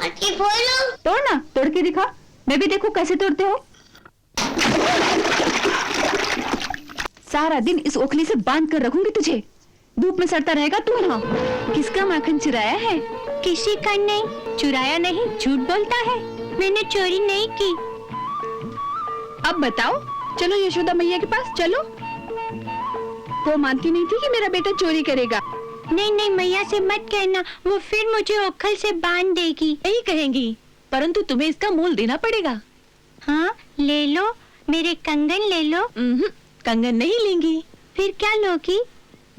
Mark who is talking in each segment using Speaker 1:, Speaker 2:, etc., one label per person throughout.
Speaker 1: मटकी फोड़ लो।
Speaker 2: तोड़ ना, तोड़ के दिखा, मैं भी देखूं कैसे तोड़ते हो। सारा दिन इस ओखली से बांध कर रखूंगी तुझे, धूप में सड़ता रहेगा तू यहाँ। किसका माखन चुराया है?
Speaker 1: किसी का नहीं, चुराया नहीं, झूठ बोलता है, मैंने चोरी नहीं की।
Speaker 2: अब बताओ, चलो यशोदा मैया के पास चलो। वो मानती नहीं थी कि मेरा बेटा चोरी करेगा।
Speaker 1: नहीं नहीं, मैया से मत कहना, वो फिर मुझे ओखल से बांध देगी।
Speaker 3: यही कहेंगी, परंतु तुम्हें इसका मूल देना पड़ेगा।
Speaker 1: हाँ ले लो, मेरे कंगन ले लो।
Speaker 3: कंगन नहीं लेंगी।
Speaker 1: फिर क्या लोगी?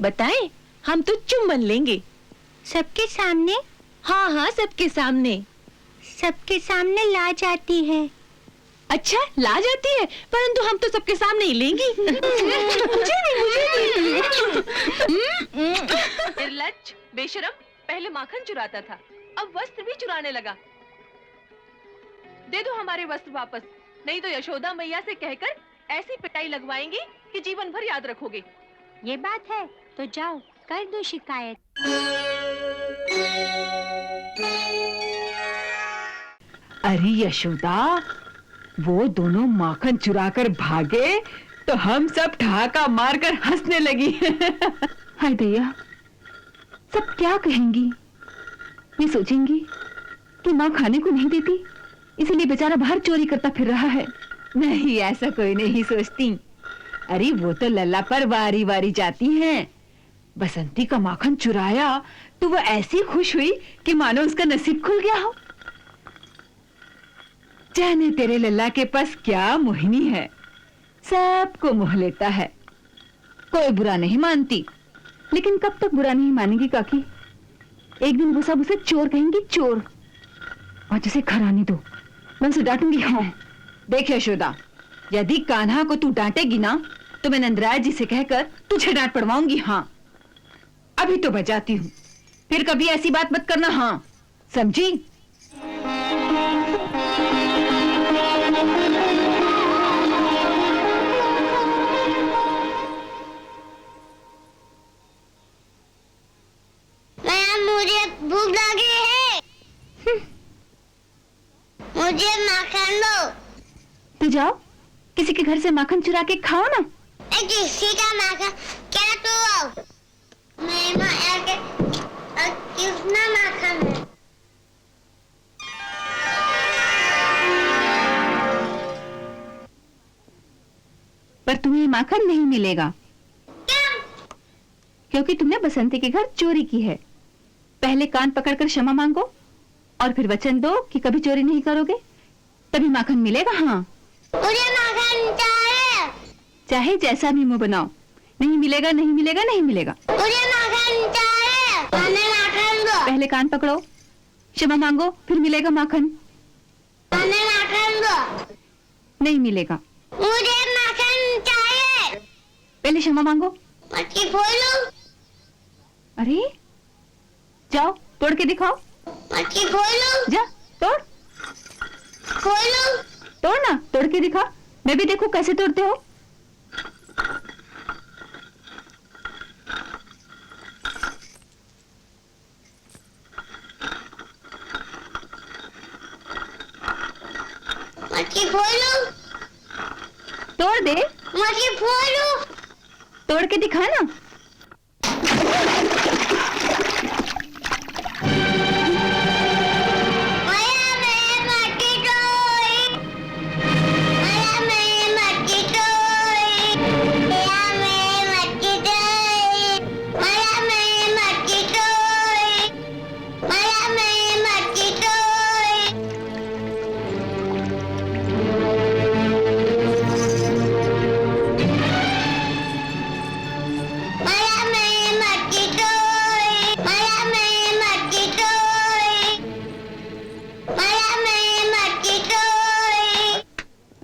Speaker 3: बताएं, हम तो चुम्बन लेंगे।
Speaker 1: सबके सामने?
Speaker 3: हाँ हाँ, सबके सामने।
Speaker 1: सबके सामने लाज आती है।
Speaker 3: अच्छा, लाज आती है, परंतु हम तो सबके सामने ही लेंगी। मुझे नहीं। निर्लज्ज, बेशरम, पहले माखन चुराता था, अब वस्त्र भी चुराने लगा। दे दो हमारे वस्त्र वापस, नहीं तो यशोदा मैया से कहकर ऐसी पिटाई लगवाएंगी कि जीवन भर याद रखोगे।
Speaker 1: ये बात है तो जाओ कर दो शिकायत।
Speaker 2: अरे यशोदा, वो दोनों माखन चुराकर भागे तो हम सब ठहाका मारकर हंसने लगी। हाय दैया, सब क्या कहेंगी? ये सोचेंगी कि माँ खाने को नहीं देती, इसलिए बेचारा बाहर चोरी करता फिर रहा है। नहीं, ऐसा कोई नहीं सोचती। अरे वो तो लल्ला पर वारी वारी जाती हैं। बसंती का माखन चुराया तो वो ऐसी खुश हुई कि मानो उसका नसीब खुल गया हो। जाने तेरे लल्ला के पास क्या मोहिनी है, सबको मोह लेता है। कोई बुरा नहीं मानती, लेकिन कब तक बुरा नहीं मानेगी काकी? एक दिन वो सब उसे चोर कहेंगी, चोर। और जिसे घर आने दो, मैं उसे डांटूंगी। हाँ देख यशोदा, यदि कान्हा को तू डांटेगी ना तो मैं नंदराज जी से कहकर तुझे डांट पड़वाऊंगी। हाँ अभी तो बजाती हूँ, फिर कभी ऐसी बात मत करना। हाँ समझी?
Speaker 1: मुझे भूख लगी है। मुझे माखन दो।
Speaker 2: तो जाओ किसी के घर से माखन चुरा के खाओ ना।
Speaker 1: किसी का माखन क्या? तो मैं माया के कितना माखन है?
Speaker 2: पर तुम्हें माखन नहीं मिलेगा।
Speaker 1: क्या?
Speaker 2: क्योंकि तुमने बसंती के घर चोरी की है। पहले कान पकड़कर क्षमा मांगो और फिर वचन दो कि कभी चोरी नहीं करोगे, तभी माखन मिलेगा। हाँ
Speaker 1: मुझे माखन चाहिए।
Speaker 2: चाहे जैसा भी मुंह बनाओ, नहीं मिलेगा, नहीं मिलेगा, नहीं मिलेगा।
Speaker 1: मुझे माखन चाहिए। हमें माखन दो।
Speaker 2: पहले कान पकड़ो, क्षमा मांगो, फिर मिलेगा माखन।
Speaker 1: हमें माखन दो।
Speaker 2: नहीं मिलेगा।
Speaker 1: मुझे माखन चाहिए।
Speaker 2: पहले क्षमा मांगो।
Speaker 1: मटकी फोड़ लो।
Speaker 2: अरे जाओ तोड़ के दिखाओ।
Speaker 1: मटकी फोड़ लो।
Speaker 2: जा तोड़,
Speaker 1: फोड़ लो।
Speaker 2: तोड़ ना, तोड़ के दिखा, मैं भी देखूं कैसे तोड़ते हो।
Speaker 1: मटकी फोड़ लो।
Speaker 2: तोड़ दे।
Speaker 1: मटकी फोड़ लो।
Speaker 2: तोड़ के दिखा ना।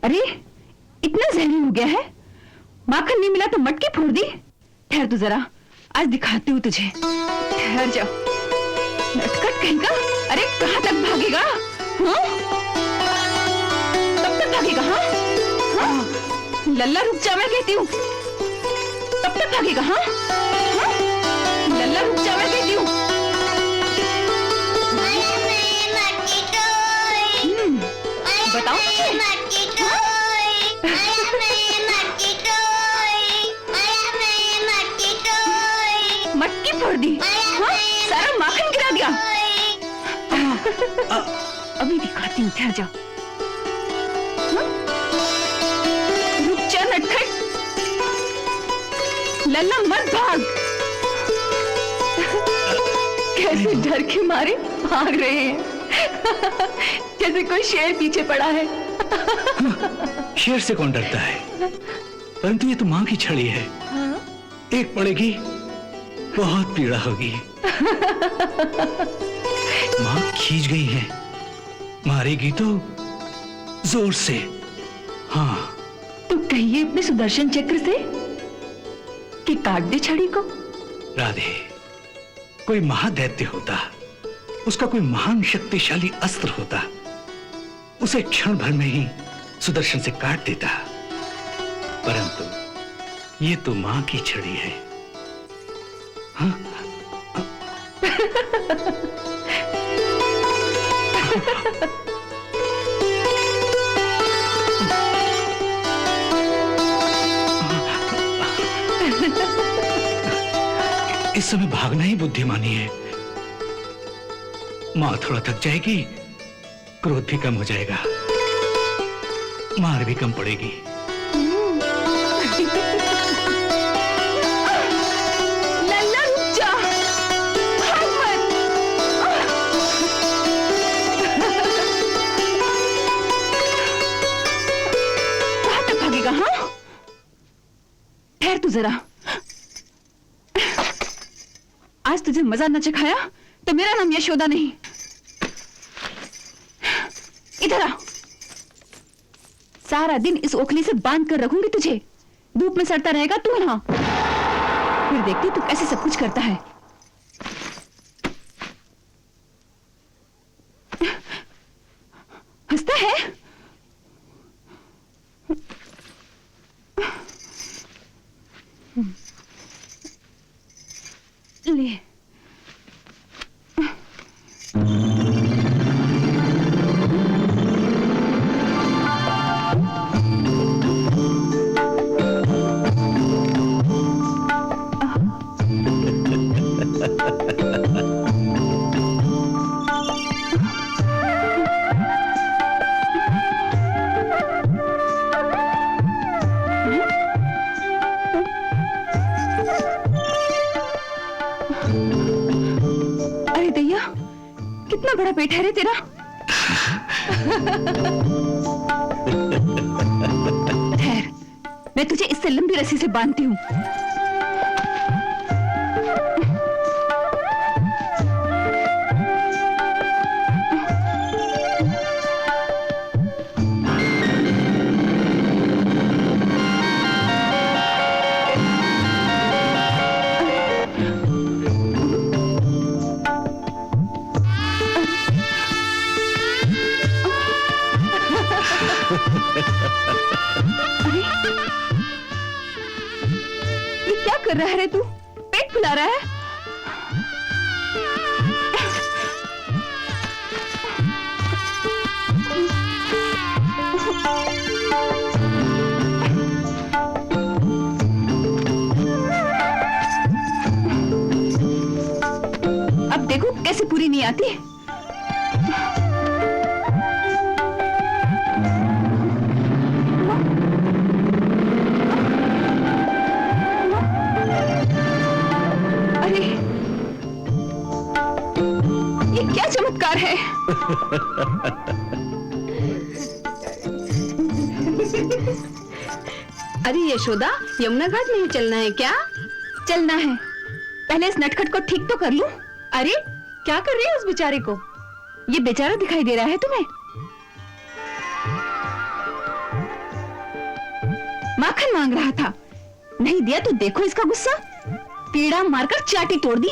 Speaker 2: अरे इतना जहरी हो गया है, माखन नहीं मिला तो मटकी फोड़ दी। ठहर तू जरा, आज दिखाती हूँ तुझे। ठहर जाओ, नटखट कहीं का। अरे कहाँ तक भागेगा? हाँ? कब तक भागेगा? हाँ? हाँ? लल्ला रुक जा, मैं कहती हूँ। कब तक भागेगा? हाँ? हाँ? लल्ला रुक जा, मैं कहती हूँ।
Speaker 1: मटकी
Speaker 2: अभी दिखाती हूँ, ठहर जा। रुक जा नटखट, लल्ला मत भाग। कैसे डर के मारे भाग रहे हैं, जैसे कोई शेर पीछे पड़ा है।
Speaker 4: शेर से कौन डरता है, परंतु ये तो माँ की छड़ी है। एक पड़ेगी बहुत पीड़ा होगी। माँ खींच गई है, मारेगी तो जोर से। हाँ,
Speaker 2: तो कहिए अपने सुदर्शन चक्र से कि काट दे छड़ी को।
Speaker 4: राधे, कोई महादैत्य होता, उसका कोई महान शक्तिशाली अस्त्र होता, उसे क्षण भर में ही सुदर्शन से काट देता, परंतु ये तो मां की छड़ी है। हाँ? इस समय भागना ही बुद्धिमानी है। मां थोड़ा थक जाएगी, क्रोध भी कम हो जाएगा, मार भी कम पड़ेगी।
Speaker 2: लल्ला रुक जा, भाग मत। कहां तक भागेगा? हाँ, ठहर तू जरा। आज तुझे मजा न चखाया तो मेरा नाम यशोदा नहीं। इधर आ, सारा दिन इस ओखली से बांध कर रखूंगी तुझे, धूप में सड़ता रहेगा तू यहाँ। फिर देखती तू कैसे सब कुछ करता है। हंसता है? ले, अरे दैया, कितना बड़ा पेट है रे तेरा। ठहर, मैं तुझे इससे लंबी रस्सी से बांधती हूँ। अरे, ये क्या कर रहा है रे तू? पेट फुला रहा है? अब देखो कैसे पूरी नहीं आती। ये क्या चमत्कार है?
Speaker 3: अरे यशोदा, यमुना घाट नहीं चलना है क्या?
Speaker 2: चलना है, पहले इस नटखट को ठीक तो कर लूं।
Speaker 3: अरे क्या कर रही है उस बेचारे को?
Speaker 2: ये बेचारा दिखाई दे रहा है तुम्हें? माखन मांग रहा था, नहीं दिया तो देखो इसका गुस्सा, पीड़ा मारकर चाटी तोड़ दी।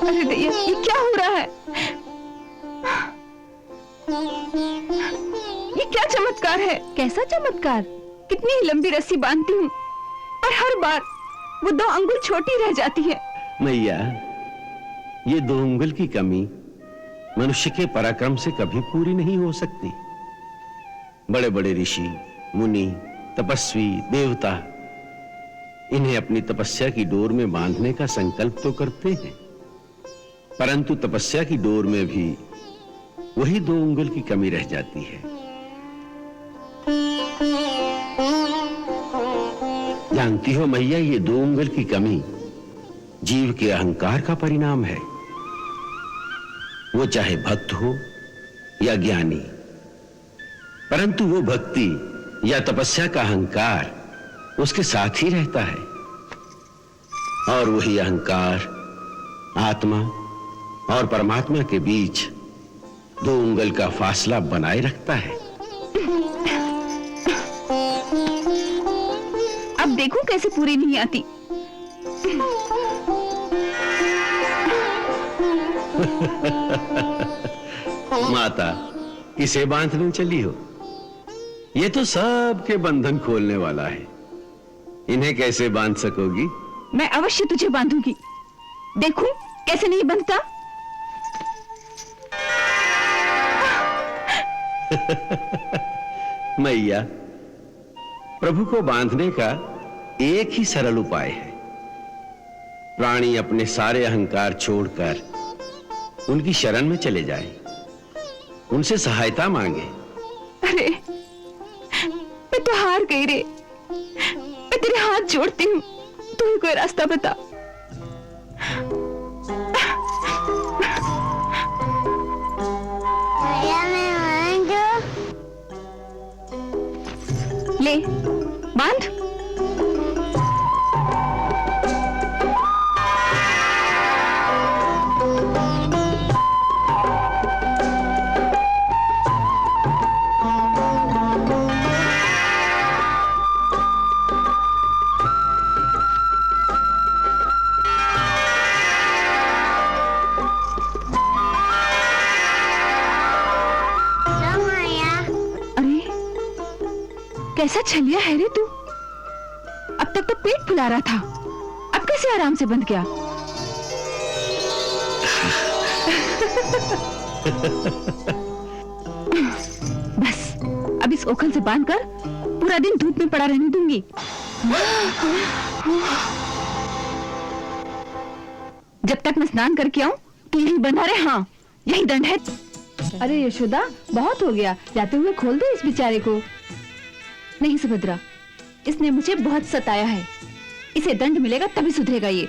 Speaker 2: अरे दैया, ये क्या हो रहा है? ये क्या चमत्कार है?
Speaker 3: कैसा चमत्कार?
Speaker 2: कितनी लंबी रस्सी बांधती हूँ और हर बार वो 2 अंगुल छोटी रह जाती है।
Speaker 5: मैया, ये 2 उंगल की कमी मनुष्य के पराक्रम से कभी पूरी नहीं हो सकती। बड़े बड़े ऋषि, मुनि, तपस्वी, देवता इन्हें अपनी तपस्या की डोर में बांधने का संकल्प तो करते हैं, परंतु तपस्या की डोर में भी वही 2 उंगल की कमी रह जाती है। जानती हो मैया, ये 2 उंगल की कमी जीव के अहंकार का परिणाम है। वो चाहे भक्त हो या ज्ञानी, परंतु वो भक्ति या तपस्या का अहंकार उसके साथ ही रहता है, और वही अहंकार आत्मा और परमात्मा के बीच 2 उंगल का फासला बनाए रखता है।
Speaker 2: अब देखो कैसे पूरी नहीं आती।
Speaker 5: माता, किसे बांधने चली हो? ये तो सबके बंधन खोलने वाला है, इन्हें कैसे बांध सकोगी?
Speaker 2: मैं अवश्य तुझे बांधूंगी, देखूं कैसे नहीं बंधता।
Speaker 5: मैया, प्रभु को बांधने का एक ही सरल उपाय है। प्राणी अपने सारे अहंकार छोड़कर उनकी शरण में चले जाए, उनसे सहायता मांगे।
Speaker 2: अरे मैं तो हार गई रे, मैं तेरे हाथ जोड़ती हूँ, तू ही कोई रास्ता बता।
Speaker 1: भैया मैं बांधू?
Speaker 2: ले बांध।
Speaker 1: लो भैया।
Speaker 2: अरे कैसा छलिया है रे तू, अब तक तो पेट फुला रहा था, अब कैसे आराम से बंध गया। बस अब इस ओखल से बांधकर पूरा दिन धूप में पड़ा रहने दूंगी। जब तक मैं स्नान करके आऊं तो यही बंधा रहे। हाँ, यही दंड है।
Speaker 3: अरे यशोदा, बहुत हो गया, जाते हुए खोल दे इस बेचारे को।
Speaker 2: नहीं सुभद्रा, इसने मुझे बहुत सताया है, इसे दंड मिलेगा तभी सुधरेगा ये।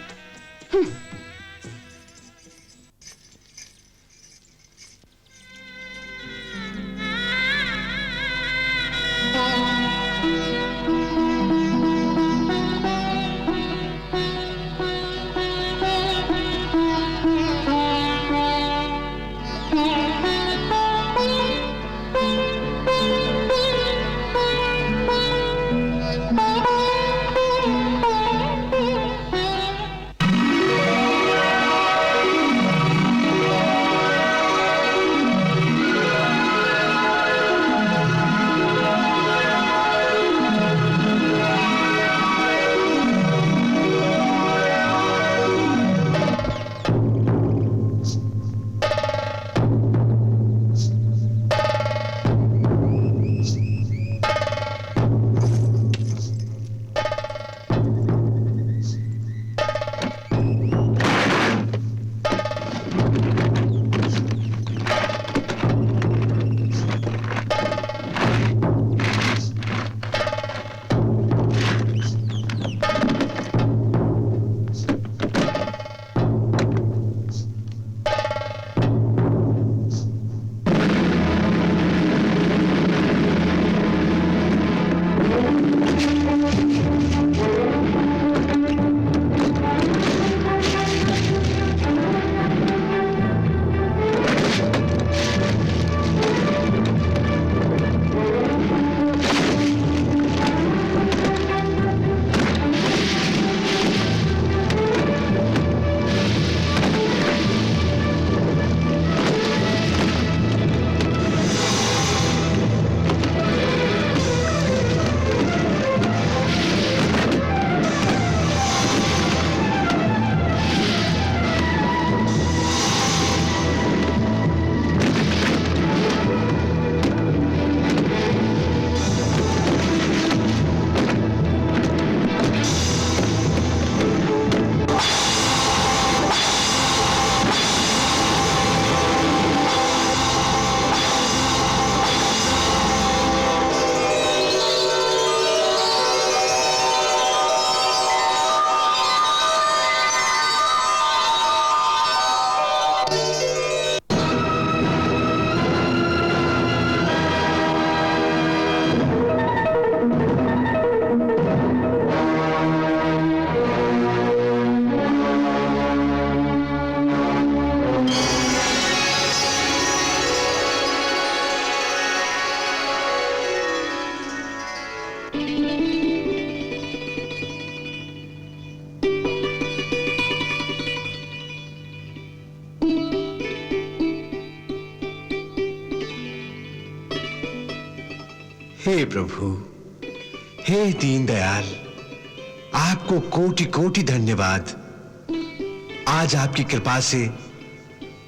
Speaker 6: हे प्रभु, हे दीनदयाल, आपको कोटि कोटि धन्यवाद। आज आपकी कृपा से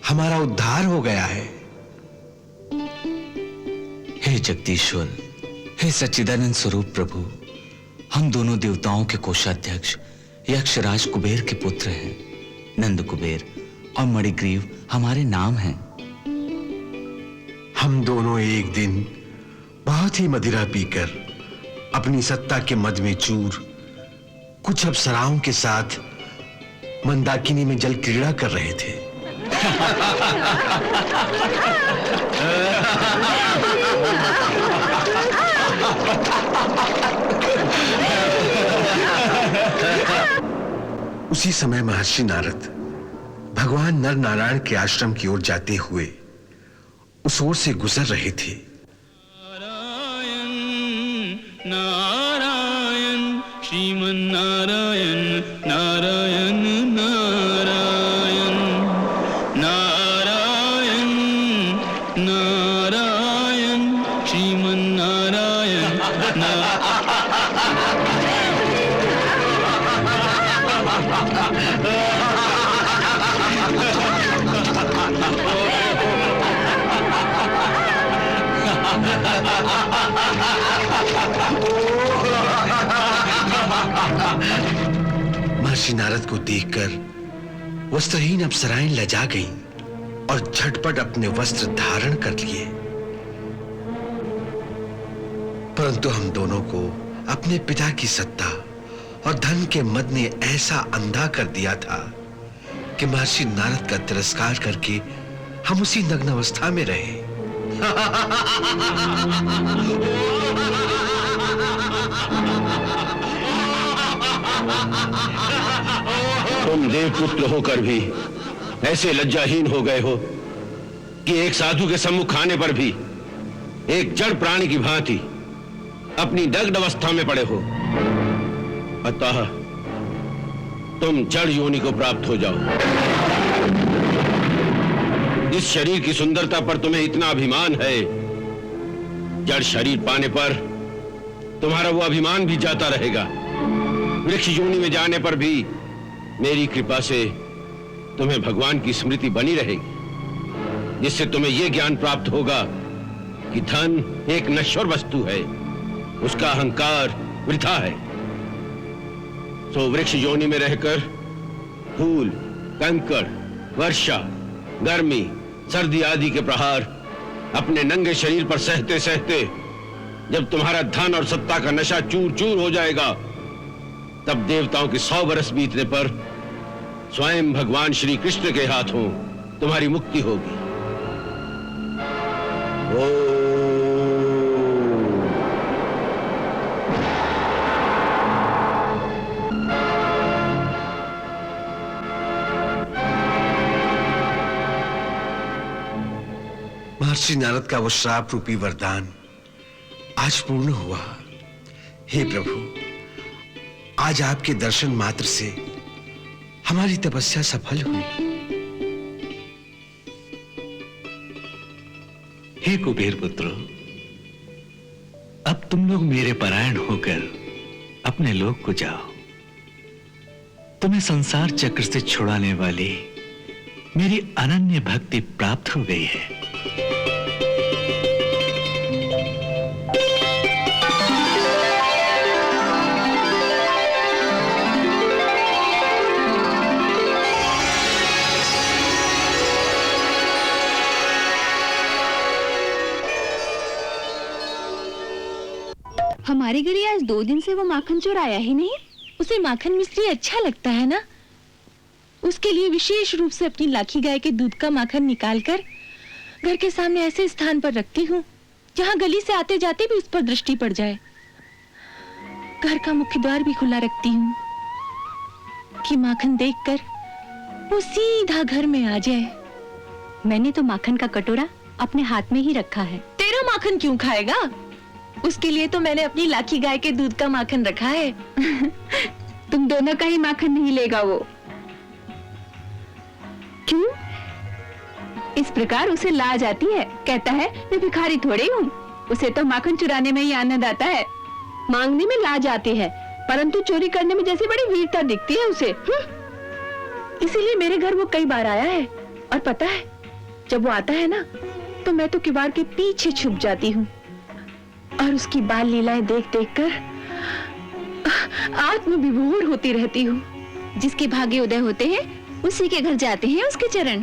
Speaker 6: हमारा उद्धार हो गया है।
Speaker 7: हे जगदीश्वर, हे सच्चिदानंद स्वरूप प्रभु, हम दोनों देवताओं के कोषाध्यक्ष यक्षराज कुबेर के पुत्र हैं। नंद कुबेर और मणिग्रीव हमारे नाम हैं।
Speaker 6: हम दोनों एक दिन बहुत ही मदिरा पीकर अपनी सत्ता के मद में चूर कुछ अप्सराओं के साथ मंदाकिनी में जल क्रीड़ा कर रहे थे। उसी समय महर्षि नारद भगवान नर नारायण के आश्रम की ओर जाते हुए उस ओर से गुजर रहे थे।
Speaker 8: नारायण नारायण श्रीमन नारायण नारायण नारायण नारायण नारायण श्रीमन नारायण
Speaker 6: महर्षि नारद को देखकर वस्त्रहीन अप्सराएं लजा गईं और झटपट अपने वस्त्र धारण कर लिए। परंतु हम दोनों को अपने पिता की सत्ता और धन के मद ने ऐसा अंधा कर दिया था कि महर्षि नारद का तिरस्कार करके हम उसी नग्न अवस्था में रहे।
Speaker 5: तुम देवपुत्र होकर भी ऐसे लज्जाहीन हो गए हो कि एक साधु के सम्मुख आने पर भी एक जड़ प्राणी की भांति अपनी दग्ध अवस्था में पड़े हो। अतः तुम जड़ योनि को प्राप्त हो जाओ। इस शरीर की सुंदरता पर तुम्हें इतना अभिमान है, जड़ शरीर पाने पर तुम्हारा वो अभिमान भी जाता रहेगा। वृक्ष योनि में जाने पर भी मेरी कृपा से तुम्हें भगवान की स्मृति बनी रहेगी, जिससे तुम्हें यह ज्ञान प्राप्त होगा कि धन एक नश्वर वस्तु है, उसका अहंकार वृथा है। सो वृक्ष योनि में रहकर धूल, कंकड़, वर्षा, गर्मी, सर्दी आदि के प्रहार अपने नंगे शरीर पर सहते सहते जब तुम्हारा धन और सत्ता का नशा चूर चूर हो जाएगा, तब देवताओं के 100 वर्ष बीतने पर स्वयं भगवान श्री कृष्ण के हाथों तुम्हारी मुक्ति होगी।
Speaker 6: महर्षि नारद का वो श्राप रूपी वरदान आज पूर्ण हुआ। हे प्रभु, आज आपके दर्शन मात्र से हमारी तपस्या सफल हुई।
Speaker 4: हे कुबेर पुत्रो, अब तुम लोग मेरे परायण होकर अपने लोक को जाओ। तुम्हें संसार चक्र से छुड़ाने वाली मेरी अनन्य भक्ति प्राप्त हो गई है।
Speaker 3: हमारे घर आज 2 दिन से वो माखन चोर आया ही नहीं। उसे माखन मिश्री अच्छा लगता है ना, उसके लिए विशेष रूप से अपनी लाखी गाय के दूध का माखन निकालकर घर के सामने ऐसे स्थान पर रखती हूँ जहाँ गली से आते जाते भी उस पर दृष्टि पड़ जाए। घर का मुख्य द्वार भी खुला रखती हूँ कि माखन देखकर वो सीधा घर में आ जाए। मैंने तो माखन का कटोरा अपने हाथ में ही रखा है। तेरा माखन क्यों खाएगा? उसके लिए तो मैंने अपनी लाखी गाय के दूध का माखन रखा है।
Speaker 2: तुम दोनों का ही माखन नहीं लेगा वो। क्यों? इस प्रकार उसे लाज आती है, कहता है मैं भिखारी थोड़े हूँ। उसे तो माखन चुराने में ही आनंद आता है।
Speaker 3: मांगने में लाज आती है, परंतु चोरी करने में जैसी बड़ी वीरता दिखती है उसे। इसीलिए मेरे घर वो कई बार आया है। और पता है, जब वो आता है ना, तो मैं तो किवाड़ के पीछे छुप जाती हूँ और उसकी बाल लीलाएं देख देख कर आत्म विभोर होती रहती हूँ।
Speaker 2: जिसके भाग्य उदय होते हैं उसी के घर जाते हैं उसके चरण।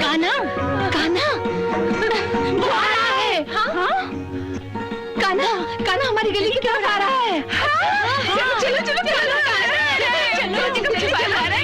Speaker 3: कान्हा, कान्हा, वो आ रहा है। हाँ? कान्हा, कान्हा हमारी गली की तरफ आ रहा है। चलो चलो चलो, कान्हा आ रहा है। चलो चलो चलो, आ रहा है।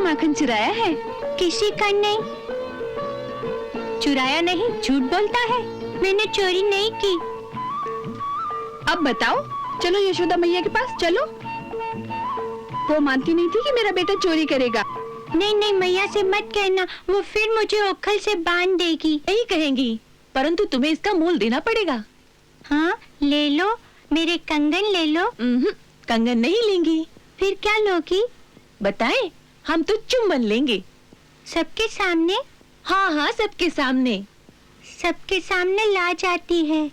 Speaker 2: माखन चुराया है?
Speaker 1: किसी का नहीं।
Speaker 2: चुराया नहीं, झूठ बोलता है।
Speaker 1: मैंने चोरी नहीं की।
Speaker 3: अब बताओ, चलो यशोदा मैया के पास चलो। वो मानती नहीं थी कि मेरा बेटा चोरी करेगा।
Speaker 1: नहीं नहीं, मैया से मत कहना, वो फिर मुझे ओखल से बांध देगी।
Speaker 3: यही कहेंगी, परंतु तुम्हें इसका मोल देना पड़ेगा।
Speaker 1: हाँ ले लो, मेरे कंगन ले लो।
Speaker 3: कंगन नहीं लेंगी।
Speaker 1: फिर क्या लोगी?
Speaker 3: बताएं, हम तो चुम्बन लेंगे।
Speaker 1: सबके सामने?
Speaker 3: हाँ हाँ, सबके सामने।
Speaker 1: सबके सामने लाज आती है।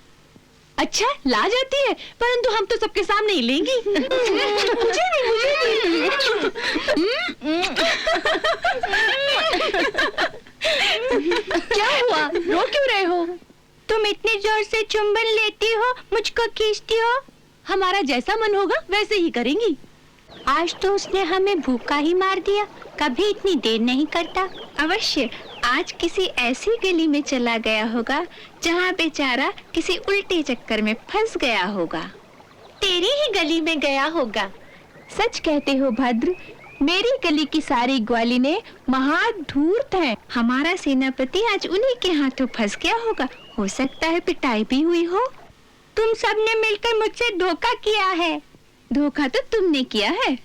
Speaker 3: अच्छा ला जाती है, परंतु हम तो सबके सामने ही लेंगी। मुझे नहीं। क्या हुआ, रो क्यों रहे हो?
Speaker 1: तुम इतने जोर से चुंबन लेती हो, मुझको खींचती हो।
Speaker 3: हमारा जैसा मन होगा वैसे ही करेंगी।
Speaker 1: आज तो उसने हमें भूखा ही मार दिया, कभी इतनी देर नहीं करता।
Speaker 9: अवश्य आज किसी ऐसी गली में चला गया होगा जहाँ बेचारा किसी उल्टे चक्कर में फंस गया होगा।
Speaker 1: तेरी ही गली में गया होगा।
Speaker 9: सच कहते हो भद्र, मेरी गली की सारी ग्वालिनें महाधूर्त हैं। हमारा सेनापति आज उन्हीं के हाथों फंस गया होगा। हो सकता है पिटाई भी हुई हो।
Speaker 1: तुम सबने मिलकर मुझसे धोखा किया है।
Speaker 9: धोखा तो तुमने किया है,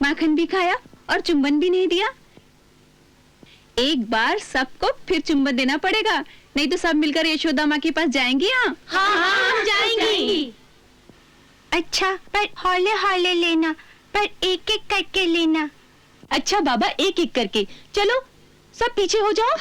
Speaker 9: माखन भी खाया और चुंबन भी नहीं दिया। एक बार सबको फिर चुंबन देना पड़ेगा, नहीं तो सब मिलकर यशोदा माँ के पास जाएंगी।
Speaker 1: हाँ, हम जाएंगी। अच्छा, पर हौले हौले लेना, पर एक एक करके लेना।
Speaker 3: अच्छा बाबा, एक एक करके। चलो सब पीछे हो जाओ।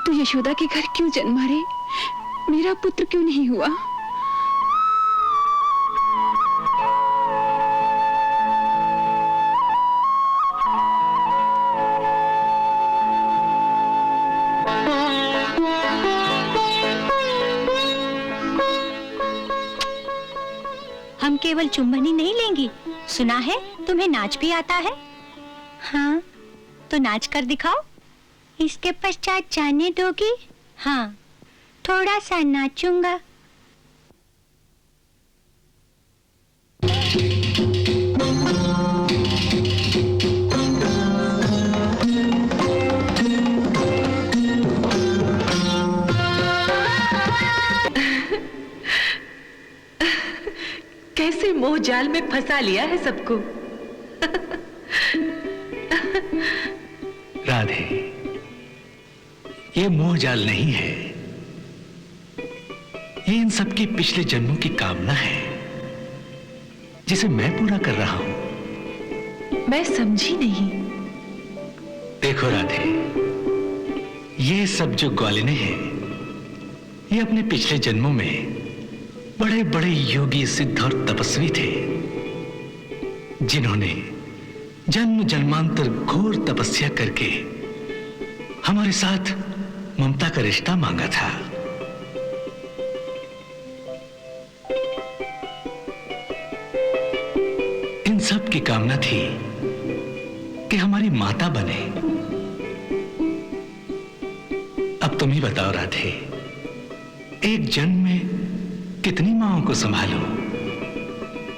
Speaker 9: तू यशोदा के घर क्यों जन्मा रे? मेरा पुत्र क्यों नहीं हुआ?
Speaker 1: हम केवल चुंबन ही नहीं लेंगी, सुना है तुम्हें नाच भी आता है। हाँ, तो नाच कर दिखाओ। इसके पश्चात जाने दोगी? हाँ, थोड़ा सा नाचूंगा।
Speaker 3: कैसे मोह जाल में फंसा लिया है सबको।
Speaker 4: राधे, ये मोह जाल नहीं है, ये इन सबके पिछले जन्मों की कामना है जिसे मैं पूरा कर रहा हूं।
Speaker 3: मैं समझी नहीं।
Speaker 4: देखो राधे, ये सब जो ग्वालिनें हैं, ये अपने पिछले जन्मों में बड़े बड़े योगी, सिद्ध और तपस्वी थे, जिन्होंने जन्म जन्मांतर घोर तपस्या करके हमारे साथ ममता का रिश्ता मांगा था। इन सब की कामना थी कि हमारी माता बने। अब तुम ही बताओ राधे, एक जन्म में कितनी माओं को संभालूं?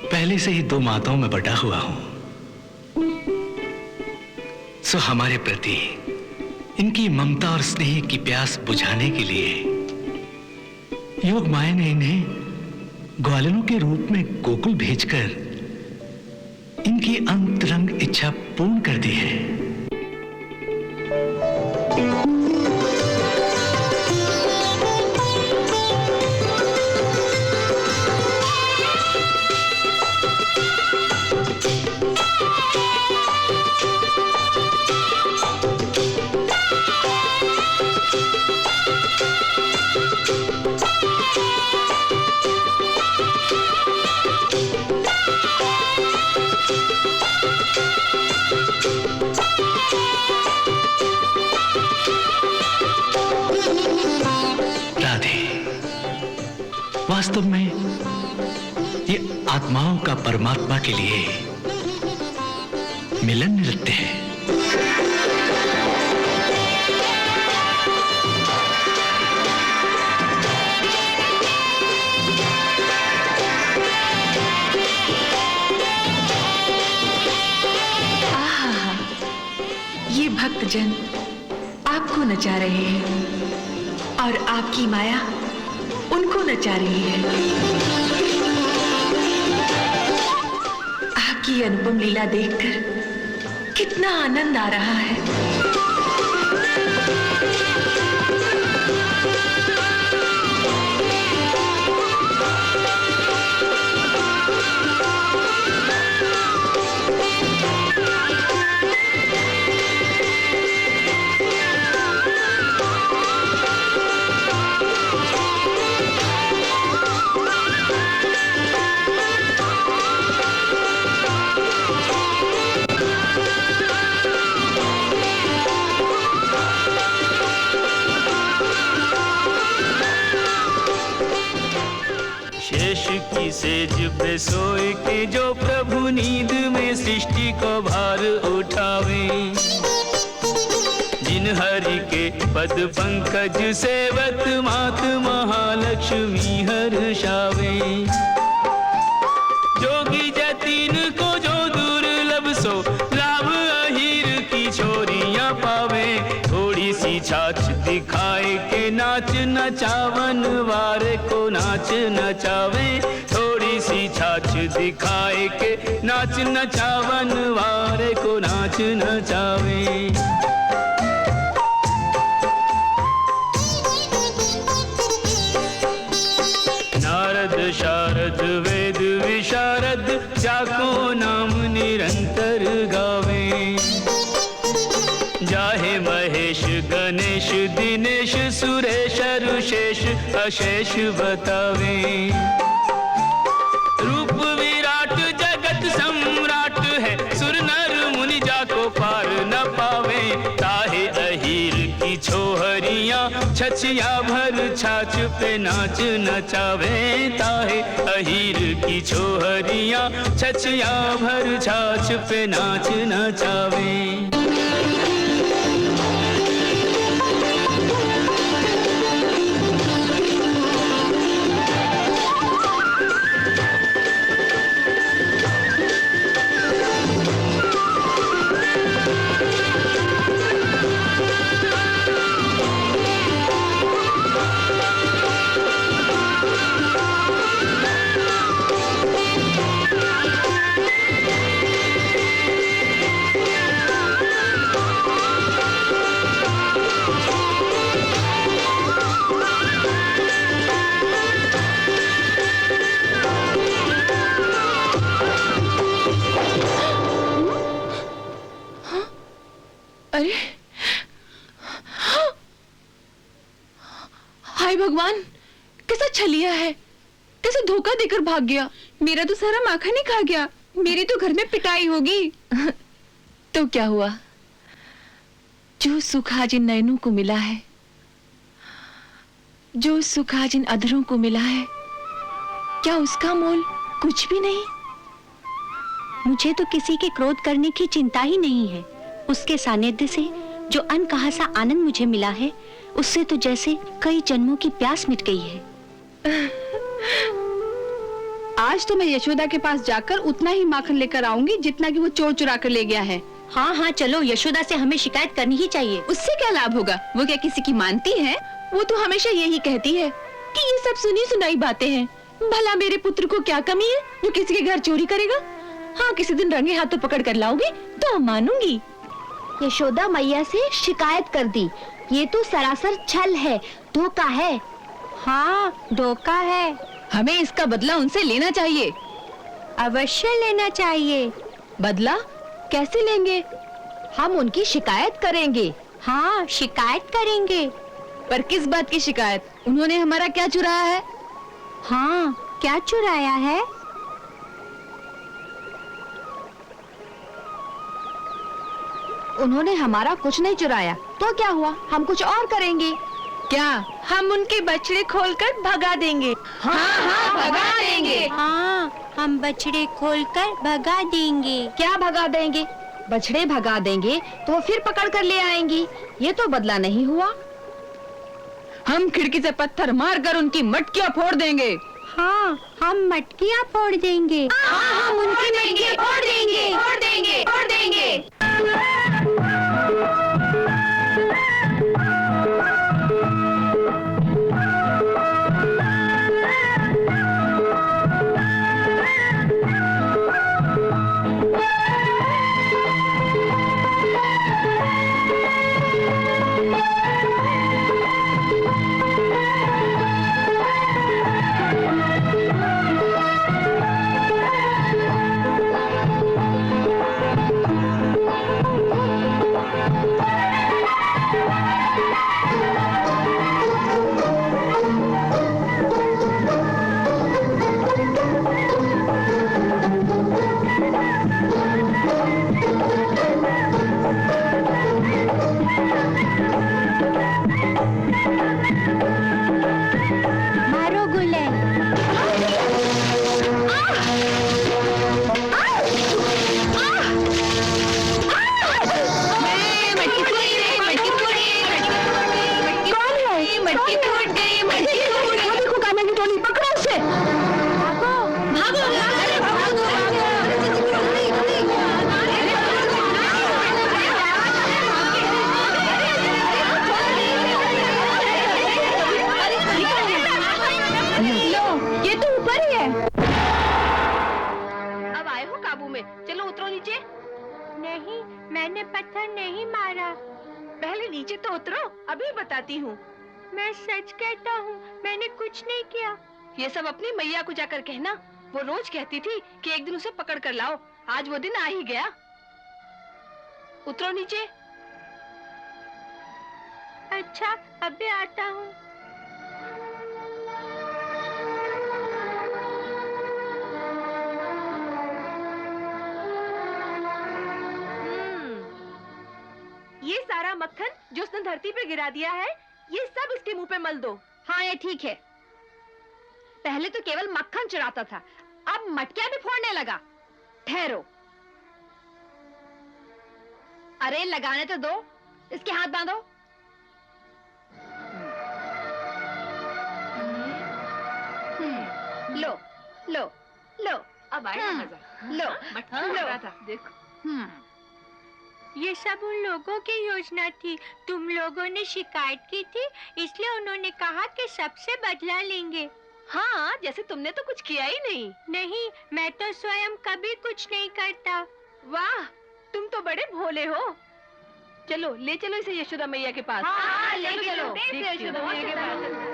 Speaker 4: पहले से ही 2 माताओं में बटा हुआ हूं। सो हमारे प्रति इनकी ममता और स्नेह की प्यास बुझाने के लिए योग माया ने इन्हें ग्वालिनों के रूप में गोकुल भेजकर इनकी अंतरंग इच्छा पूर्ण कर दी है। वास्तव में ये आत्माओं का परमात्मा के लिए मिलन नृत्य है।
Speaker 3: ये भक्तजन आपको नचा रहे हैं और आपकी माया उनको नचा रही है। आपकी अनुपम लीला देखकर कितना आनंद आ रहा है।
Speaker 8: की सेज पे सोए के जो प्रभु नींद में सृष्टि को भार उठावे, जिन हरि के पद पंकज सेवत मात महालक्ष्मी हर्षावे। जोगी जतीन को जो दुर्लभ सो लाभ अहीर की छोरियां पावे। थोड़ी सी छाछ दिखाए के नाच नचावन वारे को नाच नचावे। थोड़ी सी छाछ दिखाए के नाच नचावन वारे को नाच नचावे। नारद शारद वेद विशारद जाको नाम निरंतर गावे। जाहे महेश गणेश दिनेश सुरेश ऋषेश अशेष बतावे। रूप विराट जगत सम्राट है, सुर नर मुनि जाको पार न पावे। ताहे अहीर की छोहरियां छछिया भर छाछ पे नाच नचावे। ताहे अहीर की छोहरियां छछिया भर छाछ पे नाच नचावे।
Speaker 3: अरे हाय भगवान, कैसा छलिया है, कैसे धोखा देकर भाग गया।
Speaker 9: मेरा तो सारा माखन ही खा गया। मेरी तो घर में पिटाई होगी।
Speaker 3: तो क्या हुआ, जो सुख आज इन नयनों को मिला है, जो सुख आज इन अधरों को मिला है, क्या उसका मोल कुछ भी नहीं?
Speaker 1: मुझे तो किसी के क्रोध करने की चिंता ही नहीं है। उसके सानिध्य से जो अनकहा सा आनंद मुझे मिला है, उससे तो जैसे कई जन्मों की प्यास मिट गई है।
Speaker 9: आज तो मैं यशोदा के पास जाकर उतना ही माखन लेकर आऊंगी जितना कि वो चोर चुरा कर ले गया है।
Speaker 1: हाँ हाँ चलो, यशोदा से हमें शिकायत करनी ही चाहिए।
Speaker 9: उससे क्या लाभ होगा? वो क्या किसी की मानती है?
Speaker 3: वो तो हमेशा यही कहती है कि ये सब सुनी सुनाई बातें हैं। भला मेरे पुत्र को क्या कमी है जो किसी के घर चोरी करेगा? हाँ, किसी दिन रंगे हाथों पकड़ कर लाओगे तो मानूंगी।
Speaker 1: यशोदा मैया से शिकायत कर दी। ये तो सरासर छल है, धोखा है। हाँ, धोखा है।
Speaker 9: हमें इसका बदला उनसे लेना चाहिए।
Speaker 1: अवश्य लेना चाहिए।
Speaker 9: बदला कैसे लेंगे?
Speaker 1: हम उनकी शिकायत करेंगे। हाँ, शिकायत करेंगे।
Speaker 9: पर किस बात की शिकायत? उन्होंने हमारा क्या चुराया है?
Speaker 1: हाँ, क्या चुराया है?
Speaker 9: उन्होंने हमारा कुछ नहीं चुराया। तो क्या हुआ? हम कुछ और करेंगे।
Speaker 3: क्या हम उनके बछड़े खोलकर भगा देंगे? हाँ, भगा देंगे।
Speaker 1: हाँ, हम बछड़े खोलकर भगा देंगे।
Speaker 9: क्या भगा देंगे? बछड़े भगा देंगे तो वो फिर पकड़ कर ले आएंगी। ये तो बदला नहीं हुआ।
Speaker 2: हम खिड़की से पत्थर मारकर उनकी मटकियां फोड़ देंगे।
Speaker 1: हाँ, हम मटकियाँ फोड़ देंगे।
Speaker 9: हम उनकी मटकियां फोड़ देंगे, फोड़ देंगे, फोड़ देंगे।
Speaker 1: मारो गुलेल।
Speaker 9: ये तो ऊपर ही है। अब आए हो काबू में। चलो उतरो नीचे।
Speaker 1: नहीं, मैंने पत्थर नहीं मारा।
Speaker 9: पहले नीचे तो उतरो, अभी बताती हूँ।
Speaker 1: मैं सच कहता हूँ, मैंने कुछ नहीं किया।
Speaker 9: ये सब अपनी मैया को जाकर कहना। वो रोज कहती थी कि एक दिन उसे पकड़ कर लाओ। आज वो दिन आ ही गया। उतरो नीचे।
Speaker 1: अच्छा, अभी आता हूँ।
Speaker 9: ये सारा मक्खन जो उसने धरती पे गिरा दिया है, ये सब इसके मुंह पे मल दो। हाँ, ये ठीक है। पहले तो केवल मक्खन चुराता था, अब मटकियां भी फोड़ने लगा। ठहरो। अरे लगाने तो दो, इसके हाथ बांधो। लो, लो, लो। अब आया मजा। लो, मटकी लगा था। देखो।
Speaker 1: ये सब उन लोगों की योजना थी। तुम लोगों ने शिकायत की थी, इसलिए उन्होंने कहा कि सबसे बदला लेंगे।
Speaker 9: हाँ, जैसे तुमने तो कुछ किया ही नहीं।
Speaker 1: नहीं, मैं तो स्वयं कभी कुछ नहीं करता।
Speaker 9: वाह, तुम तो बड़े भोले हो। चलो, ले चलो इसे यशोदा मैया के पास। हाँ, ले चलो। यशोदा मैया के पास।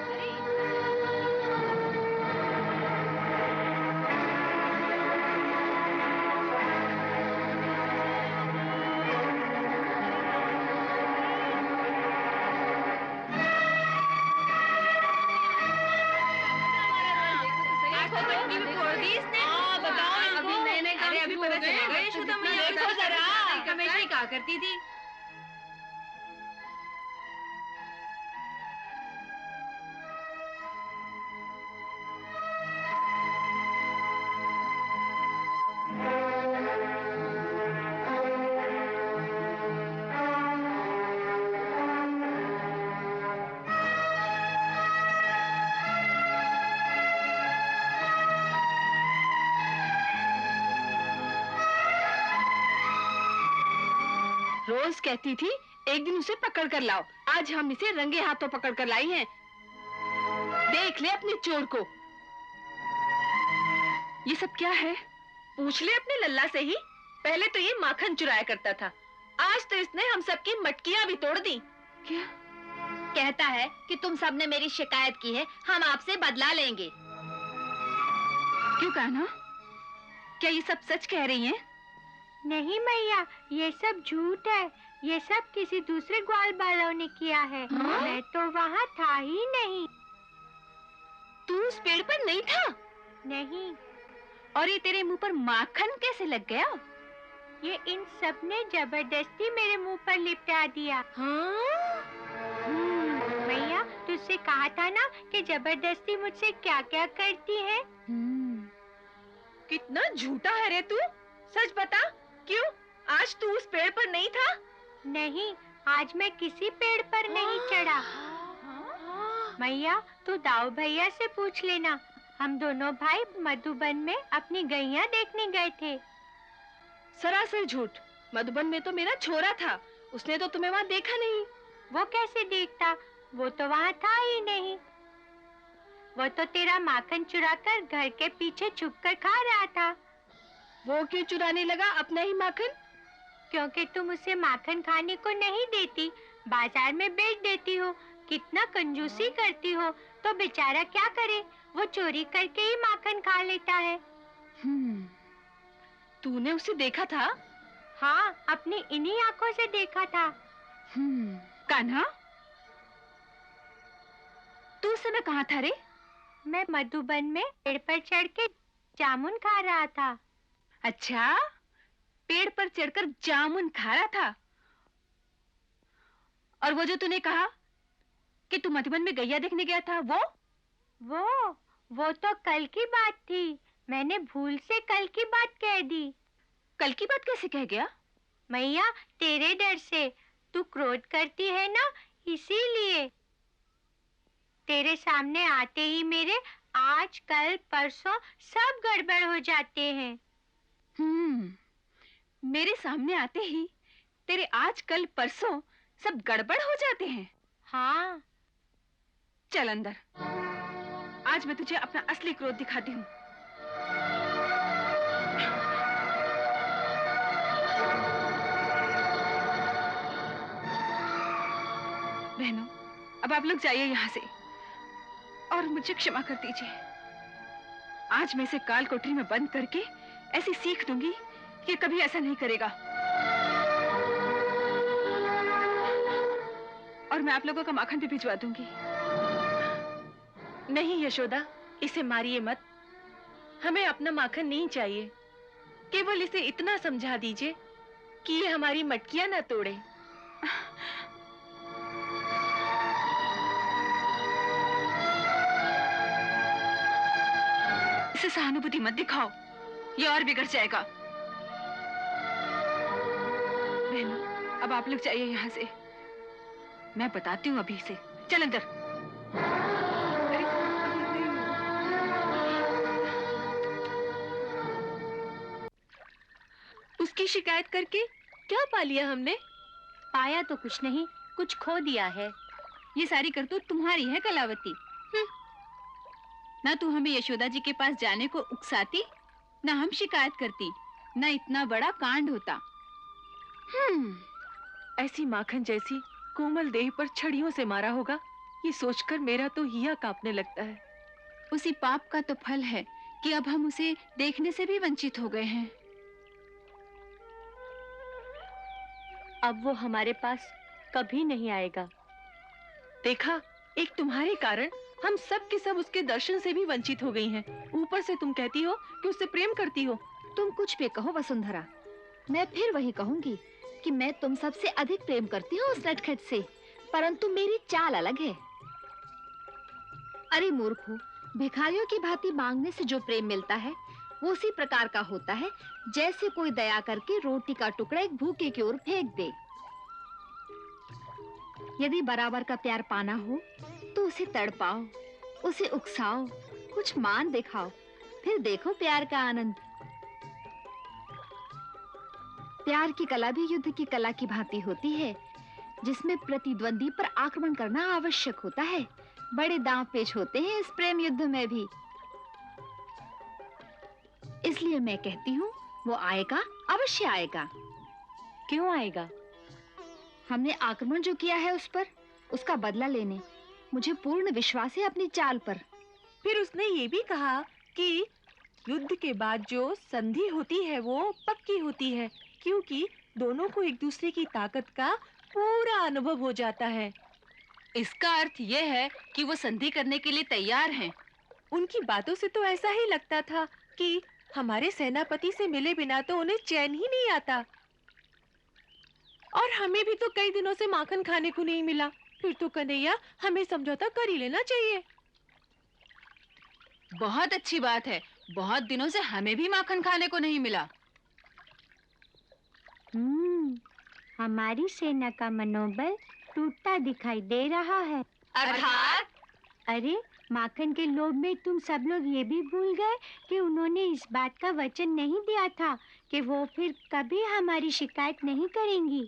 Speaker 9: हमेशा ही कहा करती थी। रोज कहती थी एक दिन उसे पकड़ कर लाओ। आज हम इसे रंगे हाथों पकड़ कर लाई हैं। देख ले अपने चोर को। ये सब क्या है? पूछ ले अपने लल्ला से ही। पहले तो ये माखन चुराया करता था, आज तो इसने हम सबकी मटकियां भी तोड़ दी। क्या कहता है कि तुम सबने मेरी शिकायत की है, हम आपसे बदला लेंगे। क्यों कहना? क्या ये सब सच कह रही हैं?
Speaker 1: नहीं मैया, ये सब झूठ है। ये सब किसी दूसरे ग्वाल वालों ने किया है।
Speaker 9: हाँ?
Speaker 1: मैं तो वहाँ था ही नहीं।
Speaker 9: तू उस पेड़ पर नहीं था?
Speaker 1: नहीं।
Speaker 9: और ये तेरे मुंह पर माखन कैसे लग गया?
Speaker 1: ये इन सब ने जबरदस्ती मेरे मुंह पर लिपटा दिया।
Speaker 9: हाँ?
Speaker 1: मैया, तुझसे कहा था ना कि जबरदस्ती मुझसे क्या क्या करती है।
Speaker 3: कितना झूठा है रे तू, सच बता, क्यों आज तू उस पेड़ पर नहीं था?
Speaker 1: नहीं, आज मैं किसी पेड़ पर नहीं चढ़ा। मैया, तू दाऊ भैया से पूछ लेना। हम दोनों भाई मधुबन में अपनी गैया देखने गए थे।
Speaker 3: सरासर झूठ। मधुबन में तो मेरा छोरा था, उसने तो तुम्हें वहाँ देखा नहीं।
Speaker 1: वो कैसे देखता, वो तो वहाँ था ही नहीं। वो तो तेरा माखन चुराकर घर के पीछे छुपकर खा रहा था।
Speaker 3: वो क्यों चुराने लगा अपना ही माखन?
Speaker 1: क्योंकि तुम उसे माखन खाने को नहीं देती, बाजार में बेच देती हो। कितना कंजूसी करती हो। तो बेचारा क्या करे, वो चोरी करके ही माखन खा लेता है।
Speaker 3: तूने उसे देखा था?
Speaker 1: हाँ, अपनी इन्हीं आंखों से देखा था।
Speaker 9: कान्हा, तू उस समय कहाँ था रे?
Speaker 1: मैं मधुबन में पेड़ पर चढ़ के जामुन खा रहा था।
Speaker 9: अच्छा, पेड़ पर चढ़कर जामुन खा रहा था। और वो जो तूने कहा कि तू मधुबन में गैया देखने गया था,
Speaker 1: वो तो कल की बात थी। मैंने भूल से कल की बात कह दी।
Speaker 9: कल की बात कैसे कह गया?
Speaker 1: मैया, तेरे डर से। तू क्रोध करती है ना, इसीलिए। तेरे सामने आते ही मेरे आज कल परसों सब गड़बड़ हो जाते हैं।
Speaker 9: मेरे सामने आते ही तेरे आज कल परसों सब गड़बड़ हो जाते हैं।
Speaker 1: हाँ।
Speaker 9: चल अंदर, आज मैं तुझे अपना असली क्रोध दिखाती हूँ। बहनों, अब आप लोग जाइए यहाँ से और मुझे क्षमा कर दीजिए। आज मैं इसे काल कोठरी में बंद करके ऐसी सीख दूंगी कि कभी ऐसा नहीं करेगा। और मैं आप लोगों का माखन भी भिजवा दूंगी।
Speaker 3: नहीं यशोदा, इसे मारिए मत। हमें अपना माखन नहीं चाहिए। केवल इसे इतना समझा दीजिए कि ये हमारी मटकियां ना तोड़े।
Speaker 9: इसे सहानुभूति मत दिखाओ, ये और बिगड़ जाएगा। बहनों, अब आप लोग जाइए यहाँ से। मैं बताती हूँ अभी से। चल अंदर।
Speaker 3: उसकी शिकायत करके क्या पा लिया हमने?
Speaker 1: पाया तो कुछ नहीं, कुछ खो दिया है।
Speaker 9: ये सारी करतूत तुम्हारी है कलावती। ना तू हमें यशोदा जी के पास जाने को उकसाती, ना हम शिकायत करती, ना इतना बड़ा कांड होता।
Speaker 3: ऐसी माखन जैसी कोमल देह पर छड़ियों से मारा होगा, ये सोचकर मेरा तो हिया कांपने लगता है।
Speaker 9: उसी पाप का तो फल है कि अब हम उसे देखने से भी वंचित हो गए हैं।
Speaker 1: अब वो हमारे पास कभी नहीं आएगा।
Speaker 3: देखा, एक तुम्हारे कारण हम सब के सब उसके दर्शन से भी वंचित हो गई हैं। ऊपर से तुम कहती हो कि उससे प्रेम करती हो।
Speaker 10: तुम कुछ भी कहो वसुंधरा, मैं फिर वही कहूंगी कि मैं तुम सबसे अधिक प्रेम करती हूँ उस नटखट से, परंतु मेरी चाल अलग है। अरे मूर्खो, भिखारियों की भांति मांगने से जो प्रेम मिलता है वो उसी प्रकार का होता है जैसे कोई दया करके रोटी का टुकड़ा एक भूखे की ओर फेंक दे। यदि बराबर का प्यार पाना हो तो उसे तड़पाओ, उसे उकसाओ, कुछ मान दिखाओ, फिर देखो प्यार का आनंद। प्यार की कला भी युद्ध की कला की भांति होती है, जिसमें प्रतिद्वंदी पर आक्रमण करना आवश्यक होता है। बड़े दांव पेच होते हैं इस प्रेम युद्ध में भी। इसलिए मैं कहती हूँ वो आएगा, अवश्य आएगा।
Speaker 1: क्यों आएगा?
Speaker 10: हमने आक्रमण जो किया है उस पर, उसका बदला लेने। मुझे पूर्ण विश्वास है अपनी चाल पर।
Speaker 3: फिर उसने ये भी कहा कि युद्ध के बाद जो संधि होती है वो पक्की होती है, क्योंकि दोनों को एक दूसरे की ताकत का पूरा अनुभव हो जाता है।
Speaker 9: इसका अर्थ यह है कि वो संधि करने के लिए तैयार हैं।
Speaker 3: उनकी बातों से तो ऐसा ही लगता था कि हमारे सेनापति से मिले बिना तो उन्हें चैन ही नहीं आता। और हमें भी तो कई दिनों से माखन खाने को नहीं मिला। फिर तो कन्हैया हमें समझौता कर ही लेना चाहिए।
Speaker 9: बहुत अच्छी बात है। बहुत दिनों से हमें भी माखन खाने को नहीं मिला।
Speaker 1: हमारी सेना का मनोबल टूटता दिखाई दे रहा है।
Speaker 9: अर्थात?
Speaker 1: अरे माखन के लोभ में तुम सब लोग ये भी भूल गए कि उन्होंने इस बात का वचन नहीं दिया था कि वो फिर कभी हमारी शिकायत नहीं करेंगी।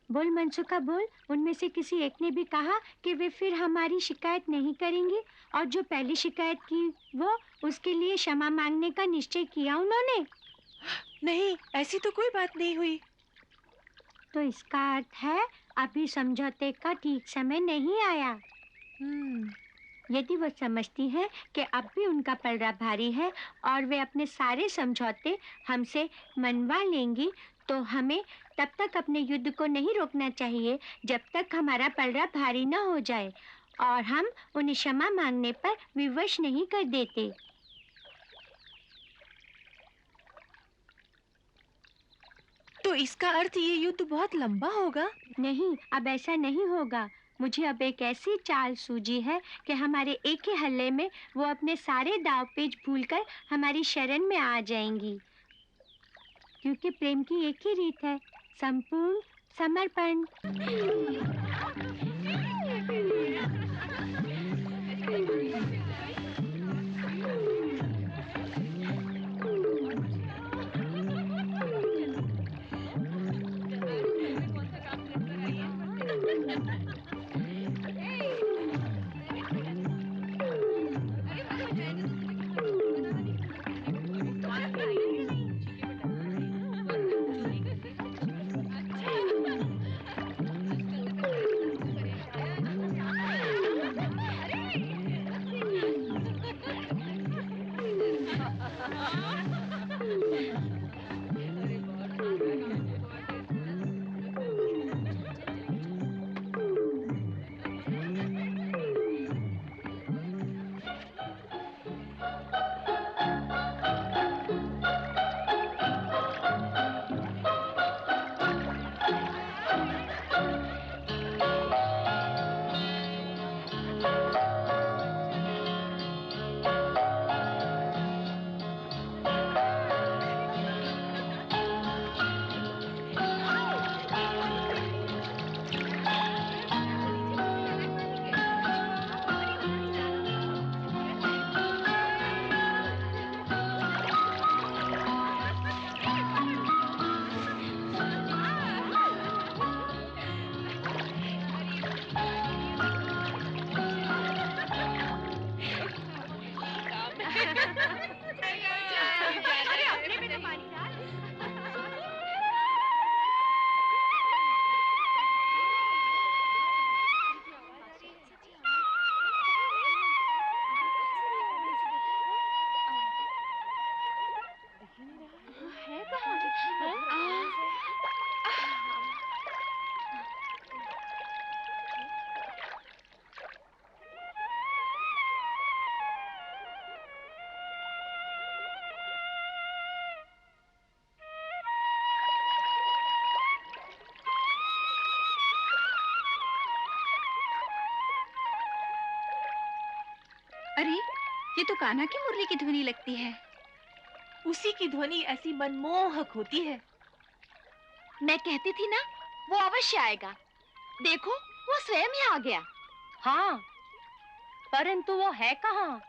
Speaker 1: बोल मनसुखा बोल, उनमें से किसी एक ने भी कहा कि वे फिर हमारी शिकायत नहीं करेंगी, और जो पहली शिकायत की वो उसके लिए क्षमा मांगने का निश्चय किया उन्होंने।
Speaker 3: नहीं, ऐसी तो कोई बात नहीं हुई।
Speaker 1: तो इसका अर्थ है अभी समझौते का ठीक समय नहीं आया। यदि वो समझती हैं कि अब भी उनका पलड़ा भारी है और वे अपने सारे समझौते हमसे मनवा लेंगी, तो हमें तब तक अपने युद्ध को नहीं रोकना चाहिए जब तक हमारा पलड़ा भारी न हो जाए और हम उन्हें क्षमा मांगने पर विवश नहीं कर देते।
Speaker 3: तो इसका अर्थ ये युद्ध बहुत लंबा होगा?
Speaker 1: नहीं, अब ऐसा नहीं होगा। मुझे अब एक ऐसी चाल सूझी है कि हमारे एक ही हल्ले में वो अपने सारे दाव पेच भूलकर हमारी शरण में आ जाएंगी, क्योंकि प्रेम की एक ही रीत है, संपूर्ण समर्पण।
Speaker 9: अरे, ये तो कान्हा की मुरली की ध्वनि लगती है।
Speaker 3: उसी की ध्वनि ऐसी मनमोहक होती है।
Speaker 10: मैं कहती थी ना, वो अवश्य आएगा। देखो, वो स्वयं ही आ गया।
Speaker 1: हाँ, परंतु वो है कहाँ?